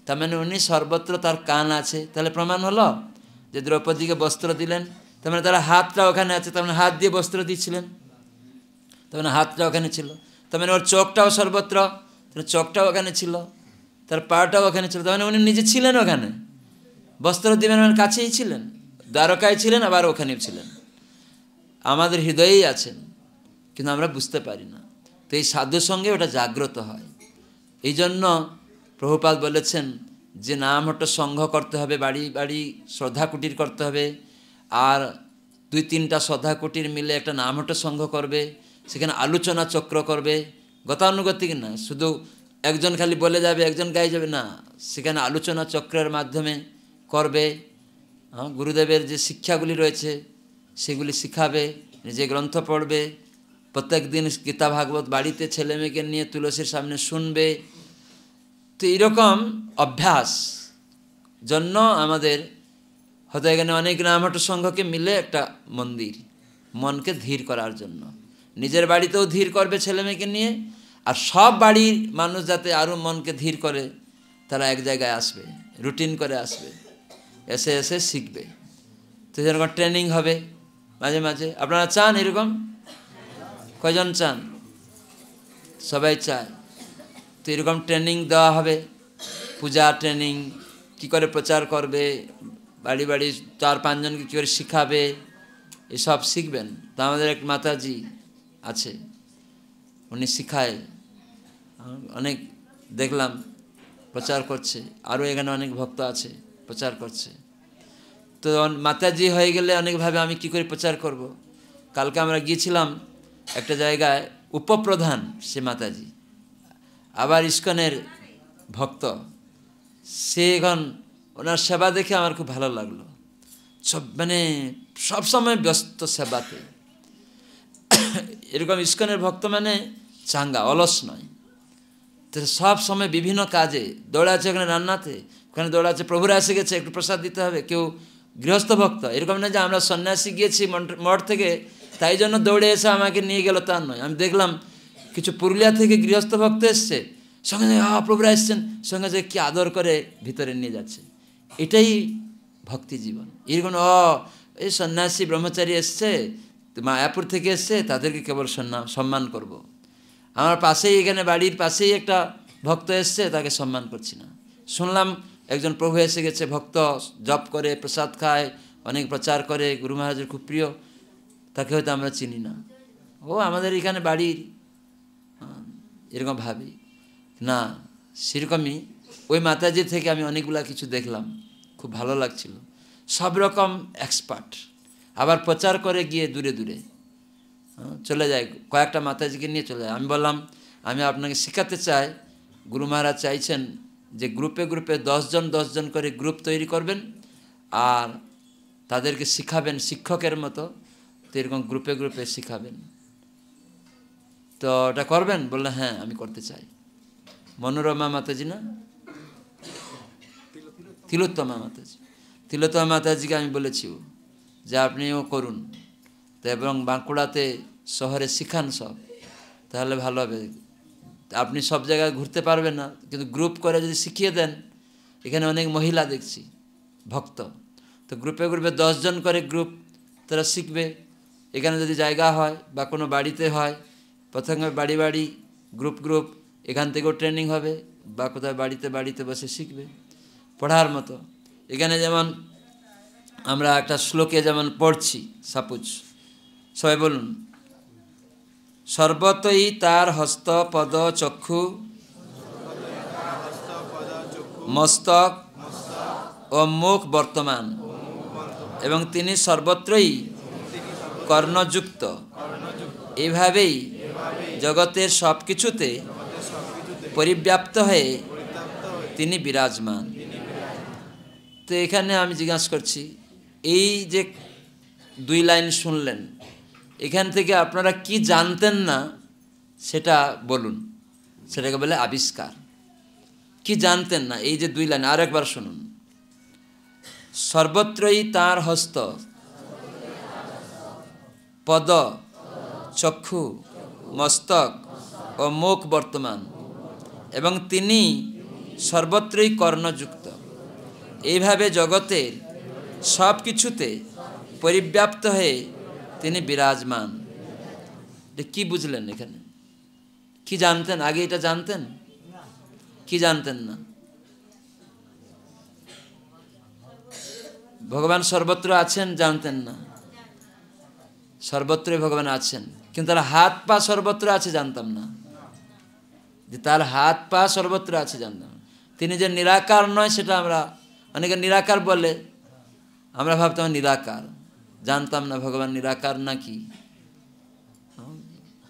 তার মানে উনি সর্বত্র তার কান আছে। তাহলে প্রমাণ হলো যে দ্রৌপদীকে বস্ত্র দিলেন, তার মানে তার হাতটা ওখানে আছে, তার মানে হাত দিয়ে বস্ত্র দিচ্ছিলেন, তার মানে হাতটা ওখানে ছিল। তার মানে ওর চোখটাও সর্বত্র, তার চোখটাও ওখানে ছিল, তার পাটাও ওখানে ছিল, তার মানে উনি নিজে ছিলেন ওখানে। বস্ত্র দিবেন মানে কাছেই ছিলেন, দ্বারকায় ছিলেন, আবার ওখানেও ছিলেন, আমাদের হৃদয়েই আছেন, কিন্তু আমরা বুঝতে পারি না। তো এই সাধুর সঙ্গে ওটা জাগ্রত হয়। এই জন্য প্রভুপাদ বলেছেন যে নামহট্ট সংঘ করতে হবে, বাড়ি বাড়ি শ্রদ্ধা কুটির করতে হবে, আর 2-3টা শ্রদ্ধা কুটির মিলে একটা নামহট্ট সংঘ করবে, সেখানে আলোচনা চক্র করবে, গতানুগতিক না, শুধু একজন খালি বলে যাবে একজন গায়ে যাবে না, সেখানে আলোচনা চক্রের মাধ্যমে করবে। গুরুদেবের যে শিক্ষাগুলি রয়েছে সেগুলি শিখাবে, নিজে গ্রন্থ পড়বে, প্রত্যেক দিন গীতা ভাগবত বাড়িতে ছেলে মেয়েকে নিয়ে তুলসীর সামনে শুনবে। তো এইরকম অভ্যাস জন্য আমাদের হয়তো এখানে অনেক নামহট্ট সংঘকে মিলে একটা মন্দির, মনকে ধীর করার জন্য, নিজের বাড়িতেও ধীর করবে ছেলে মেয়েকে নিয়ে, আর সব বাড়ির মানুষ যাতে আরও মনকে ধীর করে, তারা এক জায়গায় আসবে, রুটিন করে আসবে, এসে এসে শিখবে। তো যেরকম ট্রেনিং হবে মাঝে মাঝে। আপনারা চান এরকম? কয়জন চান? সবাই চায়। তো এরকম ট্রেনিং দেওয়া হবে, পূজা ট্রেনিং, কী করে প্রচার করবে, বাড়ি বাড়ি 4-5 জনকে কী করে শিখাবে, এসব শিখবেন। তো আমাদের এক মাতাজি আছে, উনি শিখায়, অনেক দেখলাম প্রচার করছে, আরও এখানে অনেক ভক্ত আছে প্রচার করছে। তো মাতাজি হয়ে গেলে অনেকভাবে আমি কি করে প্রচার করব। কালকে আমরা গিয়েছিলাম একটা জায়গায়, উপপ্রধান সে মাতাজি, আবার ইস্কনের ভক্ত, সে এখন ওনার সেবা দেখে আমার খুব ভালো লাগলো। মানে সবসময় ব্যস্ত সেবাতে। এরকম ইস্কনের ভক্ত মানে চাঙ্গা, অলস নয়। তো সব সময় বিভিন্ন কাজে দৌড়াচ্ছে, ওখানে রান্নাতে, ওখানে দৌড়াচ্ছে, প্রভুরা এসে গেছে একটু প্রসাদ দিতে হবে। কেউ গৃহস্থ ভক্ত, এরকম না যে আমরা সন্ন্যাসী গিয়েছি মঠ থেকে তাই জন্য দৌড়ে এসে আমাকে নিয়ে গেল, তা নয়। আমি দেখলাম কিছু পুরুলিয়া থেকে গৃহস্থ ভক্ত এসছে, সঙ্গে প্রভুরা এসছেন, সঙ্গে যে কী আদর করে ভিতরে নিয়ে যাচ্ছে। এটাই ভক্তি জীবন। এরকম এই সন্ন্যাসী ব্রহ্মচারী এসছে, মায়াপুর থেকে এসছে, তাদেরকে কেবল সম্মান করব। আমার পাশেই, এখানে বাড়ির পাশেই একটা ভক্ত এসছে, তাকে সম্মান করছি না। শুনলাম একজন প্রভু এসে গেছে, ভক্ত জপ করে, প্রসাদ খায়, অনেক প্রচার করে, গুরু মহারাজের খুব প্রিয়, তাকে হয়তো আমরা চিনি না, ও আমাদের এখানে বাড়ির, এরকম ভাবি না। সেরকমই ওই মাতাজি থেকে আমি অনেকগুলা কিছু দেখলাম, খুব ভালো লাগছিল। সব রকম এক্সপার্ট, আবার প্রচার করে গিয়ে দূরে দূরে চলে যায়, কয়েকটা মাতাজিকে নিয়ে চলে যায়। আমি বললাম আমি আপনাকে শেখাতে চাই, গুরু মহারাজ চাইছেন যে গ্রুপে গ্রুপে 10 জন করে গ্রুপ তৈরি করবেন আর তাদেরকে শিখাবেন শিক্ষকের মতো, তো এরকম গ্রুপে গ্রুপে শিখাবেন। তো ওটা করবেন? বললে হ্যাঁ আমি করতে চাই। মনোরমা মাতাজি না, তিলোত্তমা মাতাজি, তিলোত্তমা মাতাজিকে আমি বলেছি যে আপনিও করুন, তো এবং বাঁকুড়াতে শহরে শিখান সব, তাহলে ভালো হবে। আপনি সব জায়গায় ঘুরতে পারবেন না, কিন্তু গ্রুপ করে যদি শিখিয়ে দেন, এখানে অনেক মহিলা দেখছি ভক্ত, তো গ্রুপে গ্রুপে 10 জন করে গ্রুপ তারা শিখবে। এখানে যদি জায়গা হয় বা কোনো বাড়িতে হয়, প্রথমে বাড়ি বাড়ি গ্রুপ গ্রুপ, এখান থেকেও ট্রেনিং হবে বা কোথাও বাড়িতে বাড়িতে বসে শিখবে পড়ার মতো। এখানে যেমন আমরা একটা শ্লোকে যেমন পড়ছি, সাপোজ সবাই বলুন, সর্বতই তার হস্ত পদ চক্ষু মস্তক ও মুখ বর্তমান, এবং তিনি সর্বত্রই কর্ণযুক্ত। এইভাবেই জগতের সব কিছুতে পরিব্যাপ্ত হয়ে তিনি বিরাজমান। তো এখানে আমি জিজ্ঞাসা করছি, এই যে 2 লাইন শুনলেন, এখান থেকে আপনারা কি জানতেন না সেটা বলুন, সেটাকে বলে আবিষ্কার। কি জানতেন না এই যে 2 লাইন, আর একবার শুনুন। সর্বত্রই তার হস্ত পদ চক্ষু মস্তক ও মুখ বর্তমান, এবং তিনি সর্বত্রই কর্ণযুক্ত। এইভাবে জগতের সব কিছুতে পরিব্যাপ্ত হয়ে তিনি বিরাজমান। কি বুঝলেন এখানে? কি জানতেন আগে? এটা জানতেন? কি জানতেন না? ভগবান সর্বত্র আছেন জানতেন না? সর্বত্রই ভগবান আছেন, কিন্তু তার হাত পা সর্বত্র আছে জানতাম না। যে তার হাত পা সর্বত্র আছে জানতাম। তিনি যে নিরাকার নয় সেটা আমরা, অনেকে নিরাকার বলে, আমরা ভাবতাম নিরাকার, জানতাম না ভগবান নিরাকার নাকি।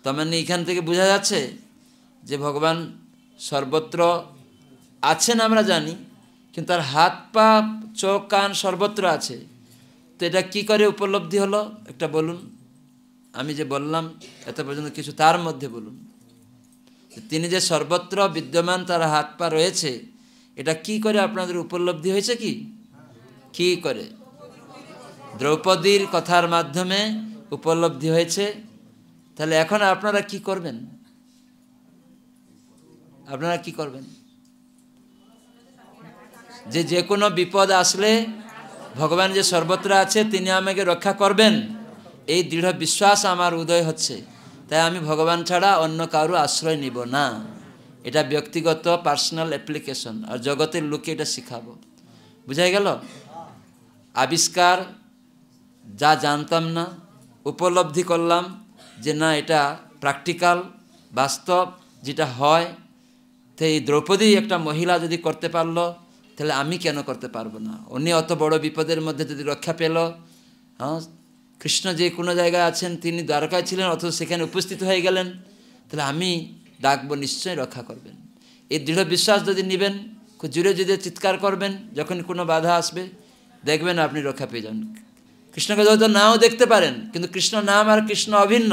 তার মানে এখান থেকে বোঝা যাচ্ছে যে ভগবান সর্বত্র আছেন আমরা জানি, কিন্তু তার হাত পা চোখ কান সর্বত্র আছে। তো এটা কি করে উপলব্ধি হলো একটা বলুন। আমি যে বললাম এত পর্যন্ত কিছু তার মধ্যে বলুন। তিনি যে সর্বত্র বিদ্যমান, তার হাত পা রয়েছে, এটা কি করে আপনাদের উপলব্ধি হয়েছে? কি করে? দ্রৌপদীর কথার মাধ্যমে উপলব্ধি হয়েছে। তাহলে এখন আপনারা কি করবেন? আপনারা কি করবেন? যে কোনো বিপদ আসলে ভগবান যে সর্বত্র আছে, তিনি আমাকে রক্ষা করবেন, এই দৃঢ় বিশ্বাস আমার উদয় হচ্ছে। তাই আমি ভগবান ছাড়া অন্য কারো আশ্রয় নিব না। এটা ব্যক্তিগত পার্সোনাল অ্যাপ্লিকেশন, আর জগতের লোকে এটা শিখাবো। বুঝাই গেল? আবিষ্কার, যা জানতাম না উপলব্ধি করলাম যে না এটা প্র্যাকটিক্যাল, বাস্তব, যেটা হয়। তো এই দ্রৌপদী একটা মহিলা যদি করতে পারলো, তাহলে আমি কেন করতে পারবো না? উনি অত বড় বিপদের মধ্যে যদি রক্ষা পেল, হ্যাঁ, কৃষ্ণ যে কোনো জায়গায় আছেন, তিনি দ্বারকায় ছিলেন অথচ সেখানে উপস্থিত হয়ে গেলেন, তাহলে আমি ডাকবো, নিশ্চয়ই রক্ষা করবেন। এই দৃঢ় বিশ্বাস যদি নেবেন, খুব জুড়ে জুড়ে চিৎকার করবেন, যখন কোনো বাধা আসবে দেখবেন আপনি রক্ষা পেয়ে যান। কৃষ্ণকে হয়তো নাও দেখতে পারেন, কিন্তু কৃষ্ণ নাম আর কৃষ্ণ অভিন্ন।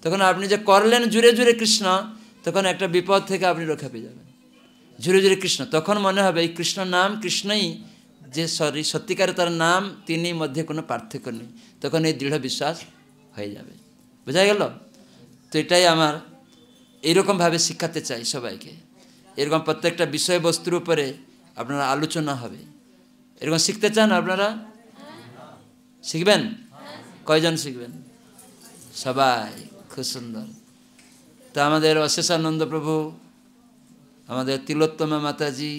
তখন আপনি যে করলেন জুড়ে জুড়ে কৃষ্ণ, তখন একটা বিপদ থেকে আপনি রক্ষা পেয়ে যাবেন। জুড়ে জুড়ে কৃষ্ণ, তখন মনে হবে এই কৃষ্ণ নাম কৃষ্ণই, যে সত্যিকারে তার নাম, তিনি, মধ্যে কোনো পার্থক্য নেই। তখন এই দৃঢ় বিশ্বাস হয়ে যাবে। বোঝা গেল? তো এটাই আমার এইরকমভাবে শিখাতে চাই সবাইকে। এরকম প্রত্যেকটা বিষয়বস্তুর উপরে আপনারা আলোচনা হবে। এরকম শিখতে চান আপনারা? শিখবেন? কয়জন শিখবেন? সবাই। খুব সুন্দর। তো আমাদের অশেষানন্দ প্রভু, আমাদের তিলোত্তমা মাতাজি,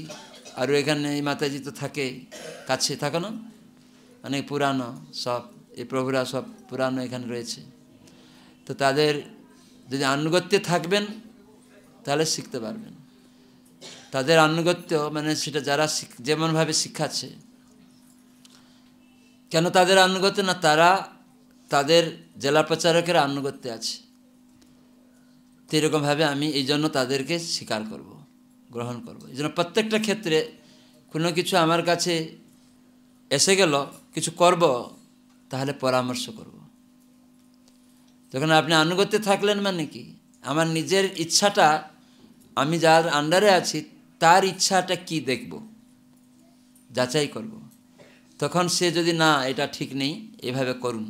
আর এখানে এই মাতাজি তো থাকে, কাছে থাকে না, অনেক পুরানো সব, এই প্রভুরা সব পুরানো এখানে রয়েছে। তো তাদের যদি আনুগত্যে থাকবেন তাহলে শিখতে পারবেন। তাদের আনুগত্য মানে সেটা যারা যেমনভাবে শিখাচ্ছে। কেন তাদের আনুগত্য? না, তারা তাদের জেলা প্রচারকের আনুগত্যে আছে। তো এরকমভাবে আমি এই জন্য তাদেরকে স্বীকার করব। গ্রহণ করব। এই জন্য প্রত্যেকটা ক্ষেত্রে কোনো কিছু আমার কাছে এসে গেল, কিছু করব, তাহলে পরামর্শ করব। যখন আপনি আনুগত্যে থাকলেন মানে কি, আমার নিজের ইচ্ছাটা, আমি যার আন্ডারে আছি তার ইচ্ছাটা কি দেখব, যাচাই করব। তখন সে যদি না এটা ঠিক নেই, এভাবে করুন,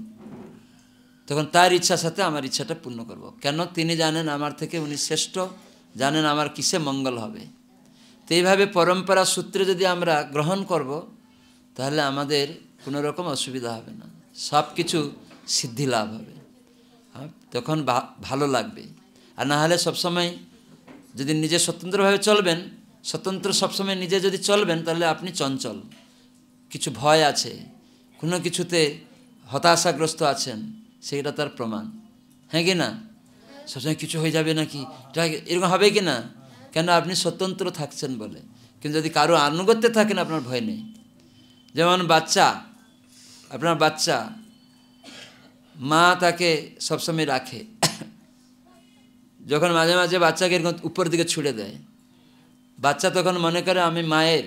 তখন তার ইচ্ছার সাথে আমার ইচ্ছাটা পূর্ণ করব। কেন? তিনি জানেন আমার থেকে উনি শ্রেষ্ঠ, জানেন আমার কিসে মঙ্গল হবে। তো এইভাবে পরম্পরা সূত্রে যদি আমরা গ্রহণ করব, তাহলে আমাদের কোনো রকম অসুবিধা হবে না, সব কিছু সিদ্ধি লাভ হবে, তখন ভালো লাগবে। আর না হলে সবসময় যদি নিজে স্বতন্ত্রভাবে চলবেন, স্বতন্ত্র সবসময় নিজে যদি চলবেন, তাহলে আপনি চঞ্চল, কিছু ভয় আছে, কোনো কিছুতে হতাশাগ্রস্ত আছেন, সেইটা তার প্রমাণ। হ্যাঁ কি না? সবসময় কিছু হয়ে যাবে নাকি, এরকম হবে কি না? কেন? আপনি স্বতন্ত্র থাকছেন বলে। কিন্তু যদি কারো আনুগত্যে থাকেন, আপনার ভয় নেই। যেমন বাচ্চা, আপনার বাচ্চা, মা তাকে সবসময় রাখে, যখন মাঝে মাঝে বাচ্চাকে এরকম উপর দিকে ছুড়ে দেয়, বাচ্চা তখন মনে করে আমি মায়ের,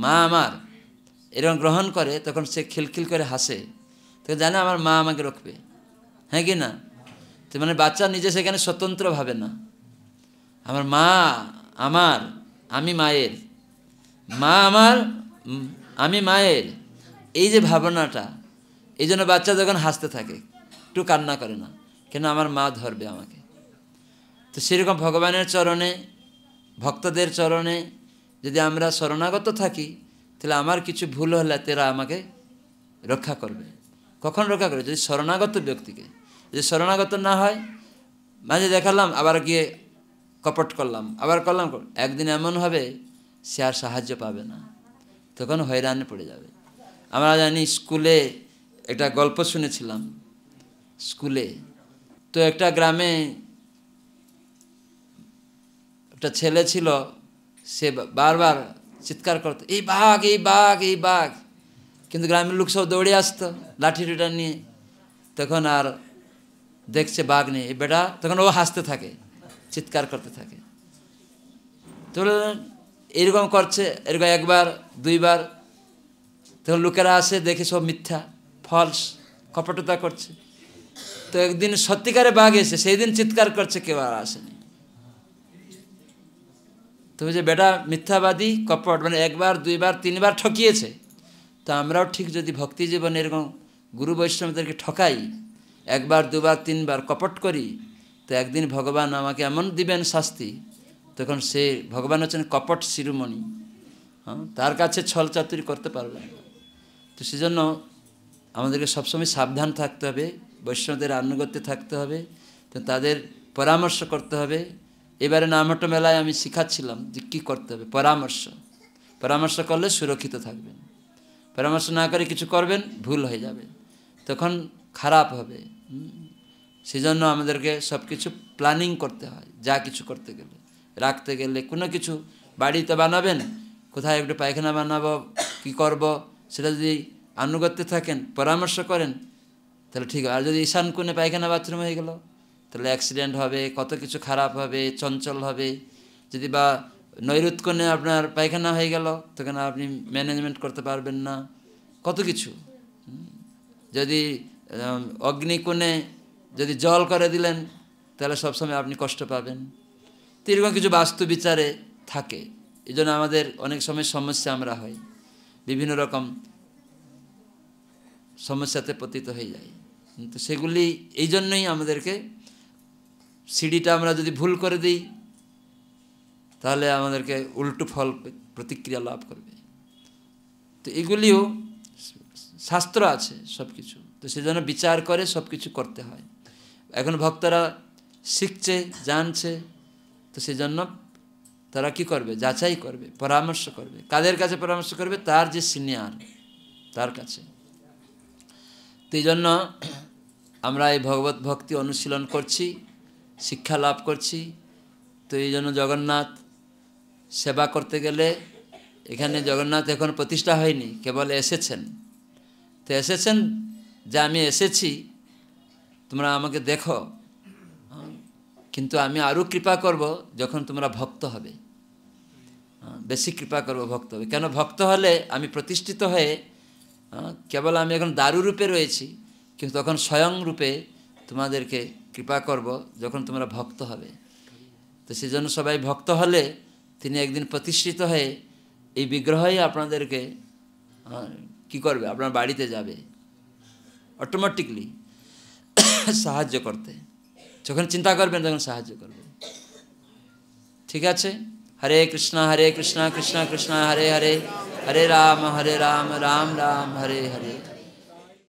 মা আমার, এরকম গ্রহণ করে, তখন সে খিলখিল করে হাসে, তখন জানে আমার মা আমাকে রাখবে। হ্যাঁ কি না? তো মানে বাচ্চা নিজে সেখানে স্বতন্ত্র ভাবে না, আমার মা আমার, আমি মায়ের, মা আমার, আমি মায়ের, এই যে ভাবনাটা, এই জন্য বাচ্চা যখন হাসতে থাকে, একটু কান্না করে না, কেন? আমার মা ধরবে আমাকে। তো সেরকম ভগবানের চরণে, ভক্তদের চরণে যদি আমরা শরণাগত থাকি, তাহলে আমার কিছু ভুল হলে তারা আমাকে রক্ষা করবে। কখন রক্ষা করবে? যদি শরণাগত ব্যক্তিকে। যদি শরণাগত না হয়, মাঝে দেখালাম, আবার গিয়ে কপট করলাম, আবার করলাম, একদিন এমন হবে সে আর সাহায্য পাবে না, তখন হয়রানে পড়ে যাবে। আমরা জানি, স্কুলে একটা গল্প শুনেছিলাম, স্কুলে তো একটা গ্রামে একটা ছেলে ছিল, সে বারবার চিৎকার করতো, এই বাঘ, এই বাঘ, এই বাঘ। কিন্তু গ্রামের লোক সব দৌড়ে আসতো লাঠি টুটা নিয়ে, তখন আর দেখছে বাঘ নেই, এই বেটা, তখন ও হাসতে থাকে, চিৎকার করতে থাকে। তো এরকম করছে, এরকম একবার দুইবার, তখন লোকেরা আসে, দেখে সব মিথ্যা, ফলস, কপটতা করছে। তো একদিন সত্যিকারে বাঘ এসে, সেই দিন চিৎকার করছে, কেউ আর আসেনি। তবে যে বেটা মিথ্যাবাদী, কপট, মানে একবার দুইবার তিনবার ঠকিয়েছে। তো আমরাও ঠিক যদি ভক্তি জীবনে এরকম গুরু বৈষ্ণবদেরকে ঠকাই, একবার দুবার তিনবার কপট করি, তো একদিন ভগবান আমাকে এমন দিবেন শাস্তি, তখন সে ভগবান হচ্ছেন কপট শিরোমণি, হ্যাঁ, তার কাছে ছল চাতুরি করতে পারবে না। তো সেজন্য আমাদেরকে সবসময় সাবধান থাকতে হবে, বৈষ্ণবদের আনুগত্যে থাকতে হবে, তো তাদের পরামর্শ করতে হবে। এবারে নামহট্ট মেলায় আমি শিখাচ্ছিলাম যে কী করতে হবে, পরামর্শ করলে সুরক্ষিত থাকবেন। পরামর্শ না করে কিছু করবেন, ভুল হয়ে যাবে, তখন খারাপ হবে। সেজন্য আমাদেরকে সব কিছু প্ল্যানিং করতে হয়, যা কিছু করতে গেলে, রাখতে গেলে, কোনো কিছু বাড়িতে বানাবেন, কোথায় একটু পায়খানা বানাবো, কি করব, সেটা যদি আনুগত্যে থাকেন, পরামর্শ করেন, তাহলে ঠিক। আর যদি ঈশান কোণে পায়খানা বাথরুম হয়ে গেল, তাহলে অ্যাক্সিডেন্ট হবে, কত কিছু খারাপ হবে, চঞ্চল হবে। যদি বা নৈরুত কোণে আপনার পায়খানা হয়ে গেল, তখন আপনি ম্যানেজমেন্ট করতে পারবেন না, কত কিছু। যদি অগ্নিকোণে যদি জল করে দিলেন, তাহলে সবসময় আপনি কষ্ট পাবেন। তো এরকম কিছু বাস্তু বিচারে থাকে। এই জন্য আমাদের অনেক সময় সমস্যা আমরা হয়, বিভিন্ন রকম সমস্যাতে পতিত হয়ে যায়। তো সেগুলি এই জন্যই আমাদেরকে, সিঁড়িটা আমরা যদি ভুল করে দিই, তাহলে আমাদেরকে উল্টো ফল প্রতিক্রিয়া লাভ করবে। তো এগুলিও শাস্ত্র আছে সব কিছু, তো সেজন্য বিচার করে সব কিছু করতে হয়। এখন ভক্তরা শিখছে, জানছে, তো সেজন্য তারা কি করবে? যাচাই করবে, পরামর্শ করবে। কাদের কাছে পরামর্শ করবে? তার যে সিনিয়র, তার কাছে। তো এই জন্য আমরা এই ভগবত ভক্তি অনুশীলন করছি, শিক্ষা লাভ করছি। তো এই জন্য জগন্নাথ সেবা করতে গেলে, এখানে জগন্নাথ এখন প্রতিষ্ঠা হয়নি, কেবল এসেছেন। তো এসেছেন যে আমি এসেছি, তোমরা আমাকে দেখো, কিন্তু আমি আরও কৃপা করব যখন তোমরা ভক্ত হবে, বেশি কৃপা করব ভক্ত হবে। কেন ভক্ত হলে আমি প্রতিষ্ঠিত হয়ে কেবল আমি এখন দারু রূপে রয়েছি, কিন্তু তখন স্বয়ং রূপে তোমাদেরকে কৃপা করব যখন তোমরা ভক্ত হবে। তো সেজন্য সবাই ভক্ত হলে তিনি একদিন প্রতিষ্ঠিত হয়ে এই বিগ্রহই আপনাদেরকে কি করবে, আপনার বাড়িতে যাবে অটোমেটিকলি সাহায্য করতে। যখন চিন্তা করবেন তখন সাহায্য করবে। ঠিক আছে? হরে কৃষ্ণ কৃষ্ণ কৃষ্ণ হরে হরে, হরে রাম রাম রাম হরে হরে।